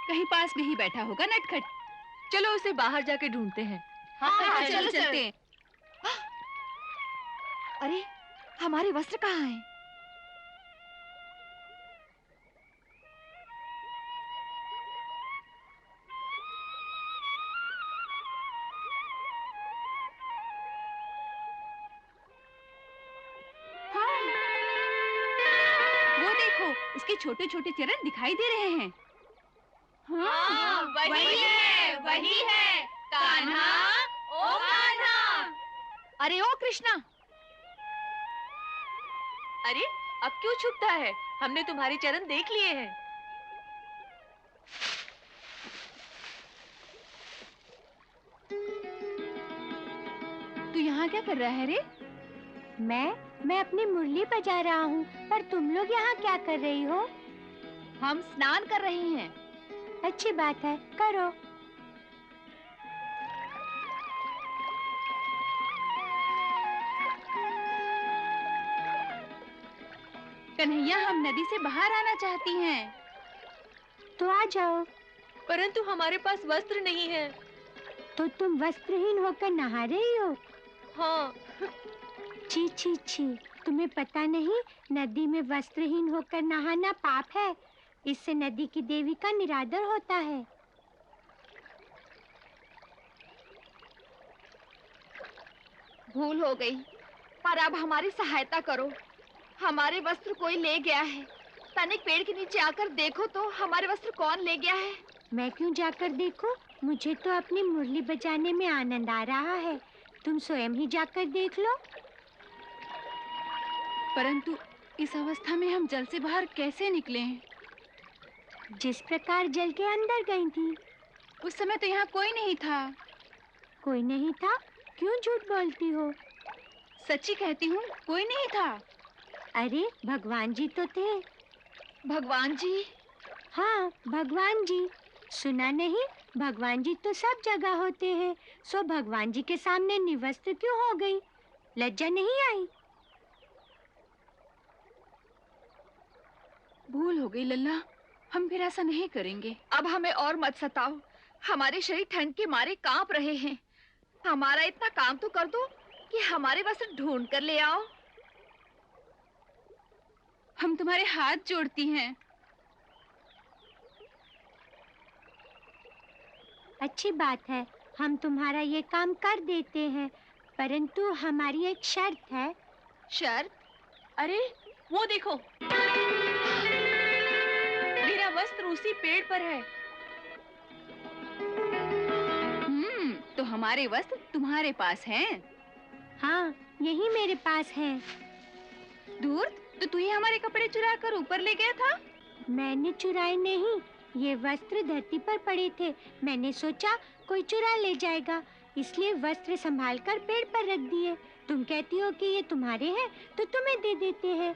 Speaker 9: कहीं पास में ही बैठा होगा नटखट।
Speaker 3: चलो उसे बाहर जाके ढूंढते हैं।
Speaker 9: हाँ, चलो चलते हैं। अरे, हमारे वस्त्र कहाँ हैं? उसके छोटे छोटे चरण दिखाई दे रहे हैं।
Speaker 11: हाँ, वही है, कान्हा, ओ कान्हा।
Speaker 9: अरे ओ कृष्णा,
Speaker 3: अरे अब क्यों छुपता है? हमने तुम्हारे चरण देख लिए हैं।
Speaker 9: यहाँ क्या कर रहा है रे?
Speaker 1: मैं अपनी मुरली बजा रहा हूँ, पर तुम लोग यहाँ क्या कर रही हो?
Speaker 10: हम स्नान कर रही हैं।
Speaker 1: अच्छी बात है, करो।
Speaker 9: कन्हैया, हम नदी से बाहर आना चाहती हैं।
Speaker 1: तो आ जाओ।
Speaker 3: परंतु हमारे पास वस्त्र नहीं है।
Speaker 1: तो तुम वस्त्रहीन होकर नहा रही हो?
Speaker 3: हाँ।
Speaker 1: छी छी छी, तुम्हें पता नहीं नदी में वस्त्रहीन होकर नहाना पाप है। इससे नदी की देवी का निरादर होता है।
Speaker 10: भूल हो गई, पर अब हमारी सहायता करो। हमारे वस्त्र कोई ले गया है। तनिक पेड़ के नीचे आकर देखो तो हमारे वस्त्र कौन ले गया है।
Speaker 1: मैं क्यों जाकर देखूं? मुझे तो अपनी मुरली बजाने में आनंद आ रहा है। तुम स्वयं ही जाकर देख लो।
Speaker 9: परंतु इस अवस्था में हम जल से बाहर कैसे निकले?
Speaker 1: जिस प्रकार जल के अंदर गई थी।
Speaker 9: उस समय तो यहाँ कोई नहीं था।
Speaker 1: कोई नहीं था? क्यों झूठ बोलती हो?
Speaker 9: सच्ची कहती हूँ, कोई नहीं था।
Speaker 1: अरे भगवान जी तो थे।
Speaker 10: भगवान जी?
Speaker 1: हाँ, भगवान जी। सुना नहीं, भगवान जी तो सब जगह होते हैं। सो भगवान जी के सामने निवस्त्र क्यों हो गई? लज्जा नहीं आई?
Speaker 9: भूल हो गई लल्ला, हम फिर ऐसा नहीं करेंगे।
Speaker 10: अब हमें और मत सताओ। हमारे शरीर ठंड के मारे कांप रहे हैं। हमारा इतना काम तो कर दो कि हमारे वस्त्र ढूंढ कर ले आओ।
Speaker 9: हम तुम्हारे हाथ जोड़ती हैं।
Speaker 1: अच्छी बात है, हम तुम्हारा ये काम कर देते हैं, परंतु हमारी एक शर्त है।
Speaker 10: शर्त?
Speaker 3: अरे वो देखो, मेरा वस्त्र उसी पेड़ पर है।
Speaker 9: तो हमारे वस्त्र तुम्हारे पास हैं?
Speaker 1: हाँ, यही मेरे पास है।
Speaker 9: दूर तो तू ही हमारे कपड़े चुरा कर ऊपर ले गया था।
Speaker 1: मैंने चुराए नहीं, ये वस्त्र धरती पर पड़े थे। मैंने सोचा कोई चुरा ले जाएगा, इसलिए वस्त्र संभाल कर पेड़ पर रख दिए। तुम कहती हो कि ये तुम्हारे हैं, तो तुम्हें दे देते हैं,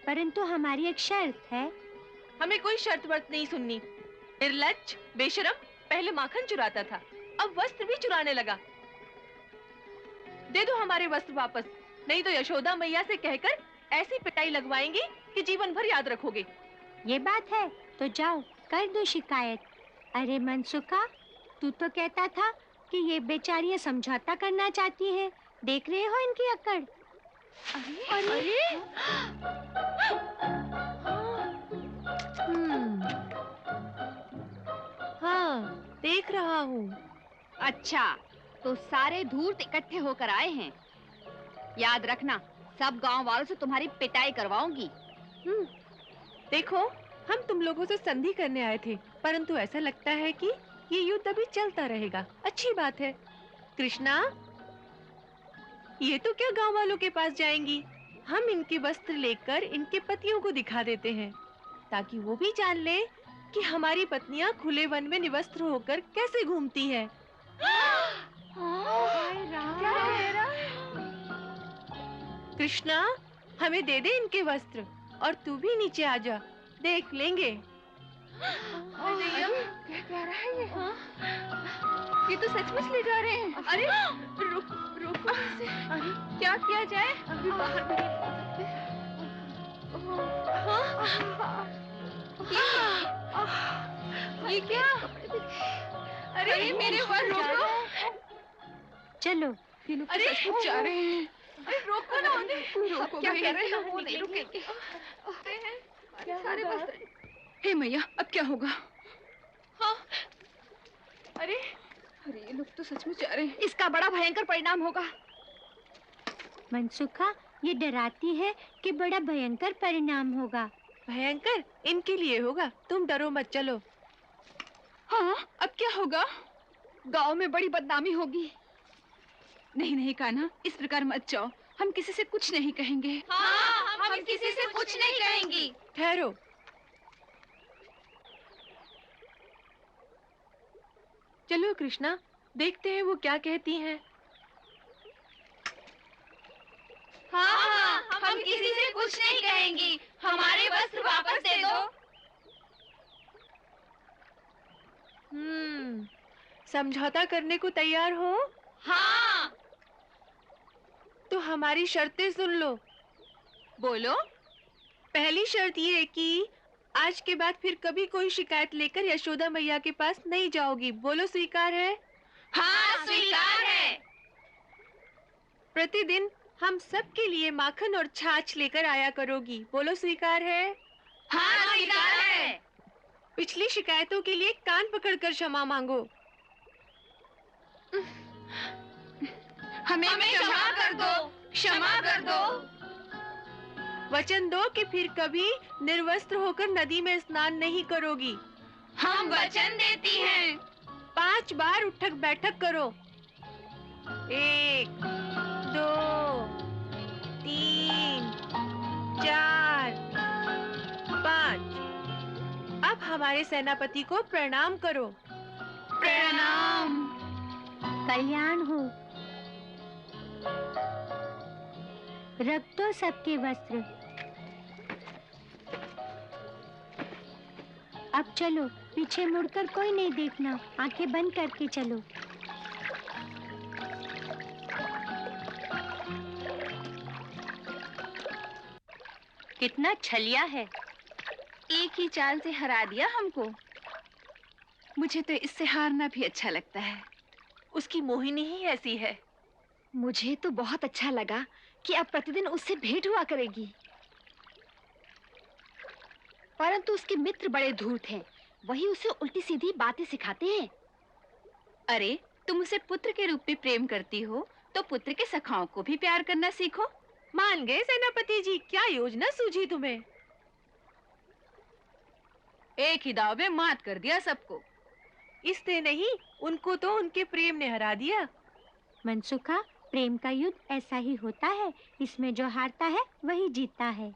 Speaker 1: परंतु हमारी एक शर्त है।
Speaker 3: हमें कोई शर्त वर्त नहीं सुननी। निर्लज्ज, बेशरम, पहले माखन चुराता था, अब वस्त्र भी चुराने लगा। दे दो हमारे वस्त्र वापस, नहीं तो यशोदा मैया से कहकर ऐसी पिटाई लगवाएंगी कि जीवन भर याद रखोगे।
Speaker 1: ये बात है तो जाओ कर दो शिकायत। अरे मनसुखा, तू तो कहता था कि ये बेचारियां समझौता करना चाहती है। देख रहे हो इनकी अकड़।
Speaker 3: अरे हाँ, देख रहा हूँ।
Speaker 10: अच्छा, तो सारे धूर्त इकट्ठे होकर आए हैं। याद रखना, सब गांव वालों से तुम्हारी पिटाई करवाऊंगी।
Speaker 3: देखो, हम तुम लोगों से संधि करने आए थे, परंतु ऐसा लगता है कि ये युद्ध अभी चलता रहेगा। अच्छी बात है। कृष्णा, ये तो क्या गांव वालों के पास जाएंगी? हम इनके वस्त्र लेकर इनके पतियों को दिखा देते हैं, ताकि वो भी जान ले कि हमारी पत्नियां खुले वन में निवस्त्र होकर कैसे घूमती है। कृष्णा, हमें दे दे इनके वस्त्र और तू भी नीचे आ जा, देख लेंगे।
Speaker 9: क्या कह रहा है ये तो सचमुच ले जा रहे हैं। अरे रुको इसे। क्या किया जाए? अभी बाहर नहीं ये क्या? अरे मेरे वस्त्र रोको।
Speaker 1: चलो।
Speaker 9: अरे सचमुच जा रहे हैं। अरे रोको ना उन्हें।
Speaker 10: रोको, क्या कह रहे हैं? वो नहीं रुकेंगे। सारे वस्त्र।
Speaker 9: हे मैया, अब क्या होगा?
Speaker 3: हाँ। अरे
Speaker 9: ये लोग तो सचमुच जा रहे हैं।
Speaker 10: इसका बड़ा भयंकर परिणाम होगा।
Speaker 1: मनसुखा, ये डराती है कि बड़ा भयंकर परिणाम होगा।
Speaker 3: भयंकर इनके लिए होगा, तुम डरो मत, चलो।
Speaker 9: हाँ, अब क्या होगा?
Speaker 10: गांव में बड़ी बदनामी होगी।
Speaker 9: नहीं कान्हा, इस प्रकार मत जाओ। हम किसी से कुछ नहीं कहेंगे।
Speaker 11: हाँ, हम किसी से कुछ नहीं कहेंगी।
Speaker 3: ठहरो। चलो कृष्णा, देखते हैं वो क्या कहती हैं।
Speaker 11: कुछ नहीं कहेंगी। हमारे वस्त्र वापस दे दो।
Speaker 3: समझौता करने को तैयार हो?
Speaker 11: हाँ।
Speaker 3: तो हमारी शर्तें सुन लो।
Speaker 9: बोलो।
Speaker 3: पहली शर्त ये है कि आज के बाद फिर कभी कोई शिकायत लेकर यशोदा मैया के पास नहीं जाओगी। बोलो, स्वीकार है?
Speaker 11: हाँ, स्वीकार है।
Speaker 3: प्रतिदिन हम सब के लिए माखन और छाछ लेकर आया करोगी। बोलो, स्वीकार है?
Speaker 11: हाँ, स्वीकार है।
Speaker 3: पिछली शिकायतों के लिए कान पकड़कर क्षमा मांगो।
Speaker 11: हमें क्षमा कर दो, क्षमा कर दो।
Speaker 3: वचन दो कि फिर कभी निर्वस्त्र होकर नदी में स्नान नहीं करोगी।
Speaker 11: हम वचन देती हैं।
Speaker 3: 5 बार उठक बैठक करो। 1 2 3 4 5। अब हमारे सेनापति को प्रणाम करो।
Speaker 11: प्रणाम।
Speaker 1: कल्याण हो। रख दो सबके वस्त्र। अब चलो, पीछे मुड़कर कोई नहीं देखना, आंखें बंद करके चलो। कितना छलिया है।
Speaker 9: एक ही चाल से हरा दिया हमको। मुझे तो इससे हारना भी अच्छा लगता है।
Speaker 3: उसकी मोहिनी ही ऐसी है।
Speaker 10: मुझे तो बहुत अच्छा लगा कि अब प्रतिदिन उससे भेंट हुआ करेगी। परंतु उसके मित्र बड़े धूर्त हैं। वही उसे उल्टी सीधी बातें सिखाते हैं।
Speaker 9: अरे, तुम उसे पुत्र के रूप में प्रेम करती हो तो पुत्र के सखाओं को भी प्यार करना सीखो।
Speaker 3: मान गए सेनापति जी, क्या योजना सूझी तुम्हें?
Speaker 9: एक ही दाव में मात कर दिया सबको।
Speaker 3: इसने नहीं, उनको तो उनके प्रेम ने हरा दिया।
Speaker 1: मनसुखा, प्रेम का युद्ध ऐसा ही होता है। इसमें जो हारता है वही जीतता है।